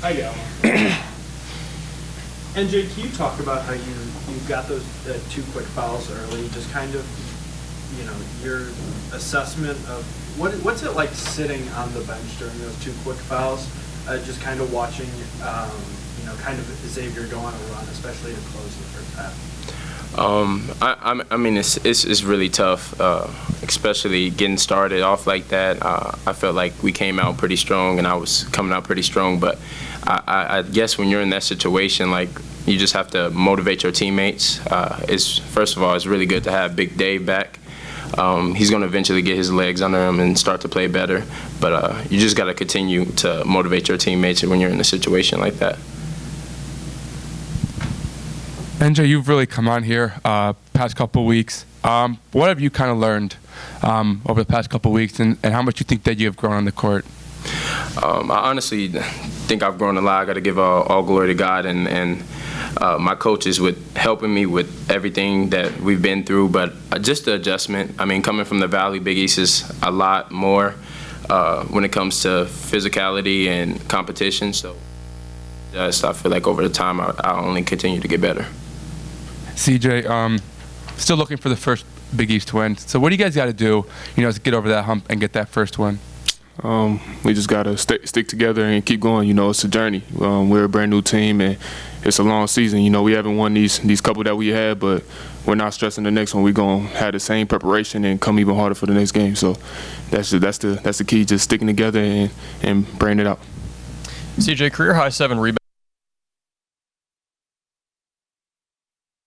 I got one. NJ, can you talk about how you got those two quick fouls early? Just kind of, your assessment of what's it like sitting on the bench during those two quick fouls? Just kind of watching, kind of Xavier go on a run, especially to close the first half. I mean, it's really tough, especially getting started off like that. I felt like we came out pretty strong, and I was coming out pretty strong. But I guess when you're in that situation, like, you just have to motivate your teammates. First of all, it's really good to have Big Dave back. He's going to eventually get his legs under him and start to play better. But you just got to continue to motivate your teammates when you're in a situation like that. NJ, you've really come on here past couple of weeks. What have you kind of learned over the past couple of weeks, and how much you think that you have grown on the court? I honestly think I've grown a lot. I got to give all glory to God and my coaches with helping me with everything that we've been through. But just the adjustment. I mean, coming from the Valley, Big East is a lot more when it comes to physicality and competition. So I feel like over the time, I'll only continue to get better. CJ, still looking for the first Big East win. So what do you guys got to do, to get over that hump and get that first win? We just got to stick together and keep going. It's a journey. We're a brand new team, and it's a long season. We haven't won these couple that we had, but we're not stressing the next one. We're going to have the same preparation and come even harder for the next game. So that's the key, just sticking together and bringing it out. CJ, career high 7 rebounds.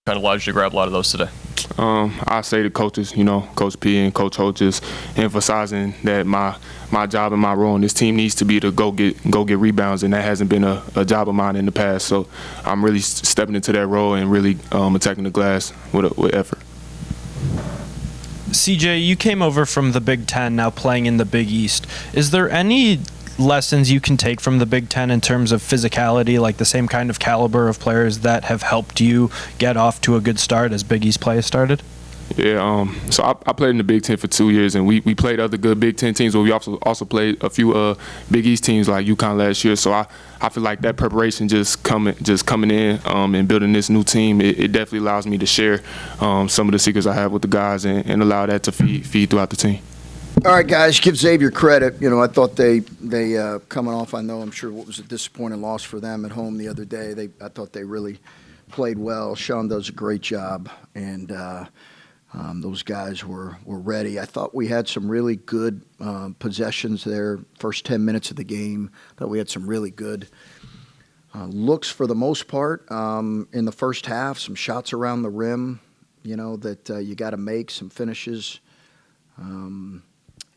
Kind of allowed you to grab a lot of those today? I say the coaches, Coach P and Coach Ho, just emphasizing that my job and my role on this team needs to be to go get rebounds, and that hasn't been a job of mine in the past. So I'm really stepping into that role and really attacking the glass with effort. CJ, you came over from the Big Ten, now playing in the Big East. Is there any lessons you can take from the Big Ten in terms of physicality, like the same kind of caliber of players that have helped you get off to a good start as Big East play started? Yeah, so I played in the Big Ten for 2 years, and we played other good Big Ten teams, but we also played a few Big East teams like UConn last year. So I feel like that preparation just coming in and building this new team, it definitely allows me to share some of the secrets I have with the guys and allow that to feed throughout the team. All right, guys, give Xavier credit. I thought they coming off, I'm sure what was a disappointing loss for them at home the other day. I thought they really played well. Sean does a great job, and those guys were ready. I thought we had some really good possessions there, first 10 minutes of the game. I thought we had some really good looks for the most part in the first half, some shots around the rim, that you got to make, some finishes.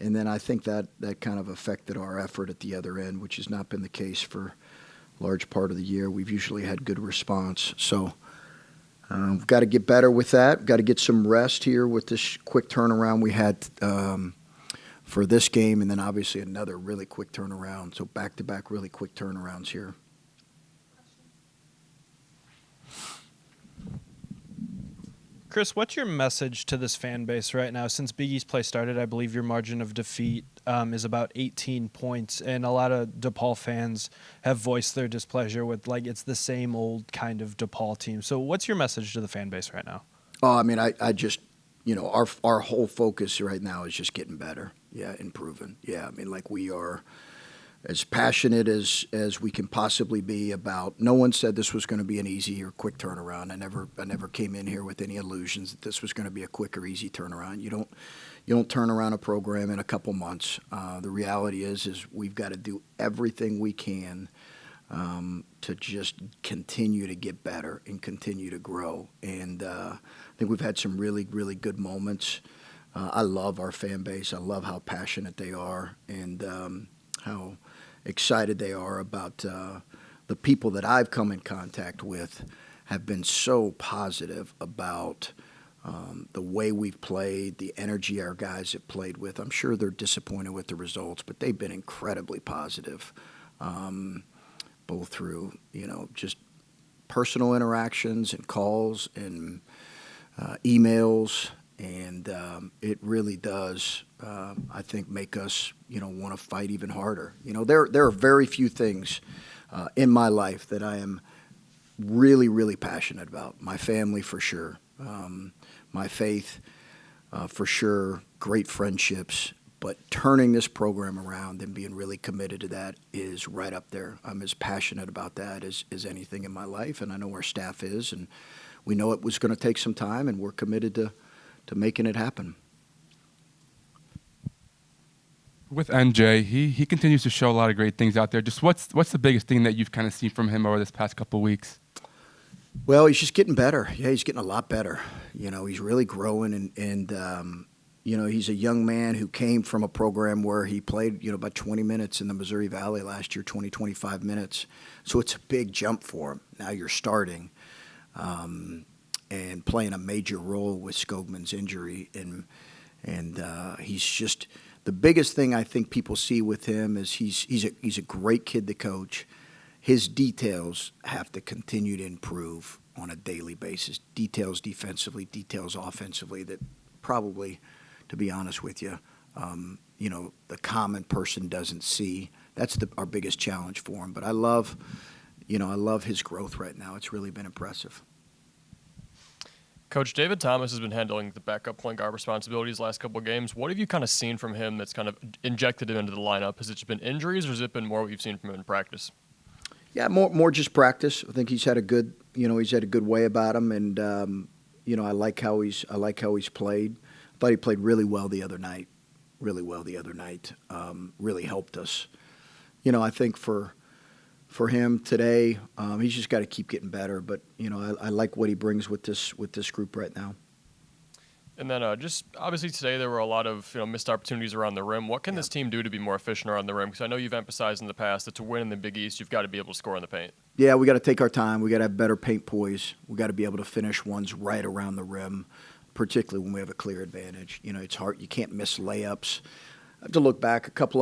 And then I think that kind of affected our effort at the other end, which has not been the case for a large part of the year. We've usually had good response. So we've got to get better with that. We've got to get some rest here with this quick turnaround we had for this game, and then obviously another really quick turnaround. So back-to-back really quick turnarounds here. Chris, what's your message to this fan base right now? Since Big East play started, I believe your margin of defeat is about 18 points, and a lot of DePaul fans have voiced their displeasure with, it's the same old kind of DePaul team. So what's your message to the fan base right now? I just, our whole focus right now is just getting better, improving. We are as passionate as we can possibly be about. No one said this was going to be an easy or quick turnaround. I never came in here with any illusions that this was going to be a quick or easy turnaround. You don't turn around a program in a couple months. The reality is we've got to do everything we can to just continue to get better and continue to grow. And I think we've had some really, really good moments. I love our fan base. I love how passionate they are and how excited they are about the people that I've come in contact with have been so positive about the way we've played, the energy our guys have played with. I'm sure they're disappointed with the results, but they've been incredibly positive, both through, just personal interactions and calls and emails. And it really does, I think, make us, want to fight even harder. There are very few things in my life that I am really, really passionate about. My family, for sure. My faith, for sure. Great friendships. But turning this program around and being really committed to that is right up there. I'm as passionate about that as anything in my life, and I know our staff is, and we know it was going to take some time, and we're committed to making it happen. With NJ, he continues to show a lot of great things out there. Just what's the biggest thing that you've kind of seen from him over this past couple of weeks? Well, he's just getting better. Yeah, he's getting a lot better. He's really growing, and he's a young man who came from a program where he played, about 20 minutes in the Missouri Valley last year, 25 minutes. So it's a big jump for him. Now you're starting and playing a major role with Skogman's injury, and he's just the biggest thing I think people see with him is he's a great kid to coach. His details have to continue to improve on a daily basis. Details defensively, details offensively that probably, to be honest with you, the common person doesn't see. That's our biggest challenge for him. But I love his growth right now. It's really been impressive. Coach, David Thomas has been handling the backup point guard responsibilities last couple of games. What have you kind of seen from him that's kind of injected him into the lineup? Has it just been injuries, or has it been more what you've seen from him in practice? Yeah, more just practice. I think he's had a good way about him, and I like how he's played. I thought he played really well the other night. Really helped us. I think for him today, he's just got to keep getting better. But I like what he brings with this group right now. And then just obviously today there were a lot of missed opportunities around the rim. What can this team do to be more efficient around the rim? Because I know you've emphasized in the past that to win in the Big East, you've got to be able to score in the paint. Yeah, we got to take our time. We got to have better paint poise. We got to be able to finish ones right around the rim, particularly when we have a clear advantage. It's hard. You can't miss layups. I have to look back a couple